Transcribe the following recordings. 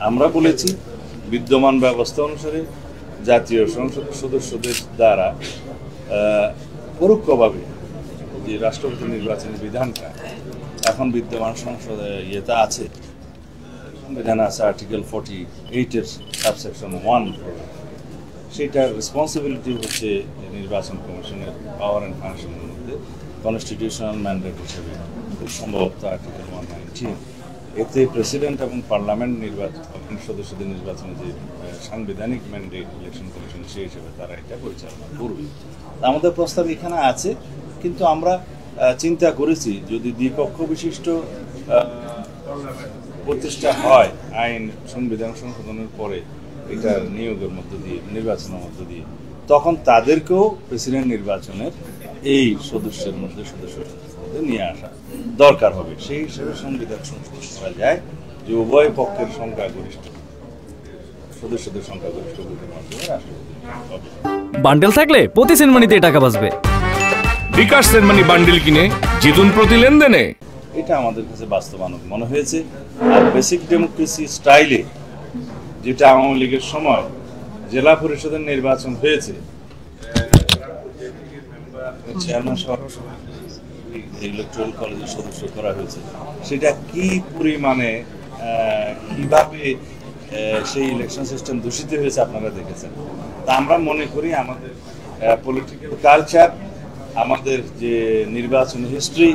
আমরা বলেছি বিদ্যমান ব্যবস্থা অনুসারে জাতীয় সংসদ সদস্যদের দ্বারা পরোক্ষভাবে যে রাষ্ট্রপতি নির্বাচনের বিধানটা এখন বিদ্যমান সংসদে ইয়েটা আছে, সংবিধানে আছে আর্টিকেল 48-এর সাবসেকশন 1, সেটার রেসপন্সিবিলিটি হচ্ছে নির্বাচন কমিশনের পাওয়ার অ্যান্ড ফাংশনের মধ্যে কনস্টিটিউশনাল ম্যান্ডেট হিসেবে খুব সম্ভবত আর্টিকেল 119। এতে প্রেসিডেন্ট এবং পার্লামেন্ট নির্বাচন সদস্যদের নির্বাচনে যে সাংবিধানিক ম্যান্ডেট ইলেকশন কমিশন সেই হিসেবে তারা এটা পরিচালনা করবে। আমাদের প্রস্তাব এখানে আছে, কিন্তু আমরা চিন্তা করেছি যদি দ্বিপক্ষ বিশিষ্ট প্রতিষ্ঠা হয় আইন সংবিধান সংশোধনের পরে এটা নিয়োগের মধ্য দিয়ে নির্বাচনের মধ্য দিয়ে, তখন তাদেরকেও প্রেসিডেন্ট নির্বাচনের এই সদস্যের মধ্যে নিয়ে আসা দরকার হবে। সেই হিসেবে সংবিধান সংশোধন করা যায় যে উভয় পক্ষের সংখ্যাগরিষ্ঠ সদস্যদের সংখ্যাগরিষ্ঠ ভোটের মাধ্যমে রাষ্ট্রপতি হবে। বান্ডেল থাকলে প্রতি সেনমানিতে টাকা বাঁচবে। বিকাশ সেনমানি বান্ডেল কিনে জিতুন প্রতি লেনদেনে। এটা আমাদের কাছে বাস্তবায়ন মনে হয়েছে। আর বেসিক ডেমোক্রেসি স্টাইলে যেটা আওয়ামী লীগের সময় জেলা পরিষদের নির্বাচন হয়েছে, চেয়ারম্যান সহ ইলেকট্রাল কলেজের সদস্য করা হয়েছে, সেটা কি পরিমাণে কিভাবে সেই ইলেকশন সিস্টেম দূষিত হয়েছে আপনারা দেখেছেন। তা আমরা মনে করি আমাদের পলিটিক্যাল কালচার, আমাদের যে নির্বাচনী হিস্ট্রি,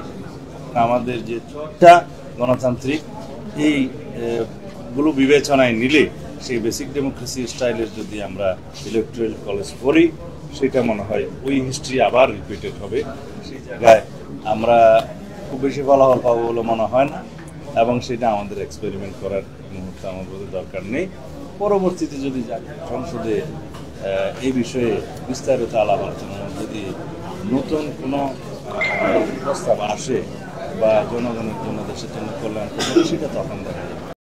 আমাদের যে চর্চা গণতান্ত্রিক, এইগুলো বিবেচনায় নিলে সেই বেসিক ডেমোক্রেসি স্টাইলের যদি আমরা ইলেকট্রাল কলেজ করি, সেটা মনে হয় ওই হিস্ট্রি আবার রিপিটেড হবে। সেই জায়গায় আমরা খুব বেশি ফলাফল পাবো বলে মনে হয় না, এবং সেটা আমাদের এক্সপেরিমেন্ট করার মুহূর্তে আমাদের দরকার নেই। পরবর্তীতে যদি সংসদে এই বিষয়ে বিস্তারিত আলাপ আলোচনা যদি নতুন কোনো প্রস্তাব আসে বা জনগণের জন্য দেশের জন্য কল্যাণ করবে, সেটা তখন দেখা যাবে।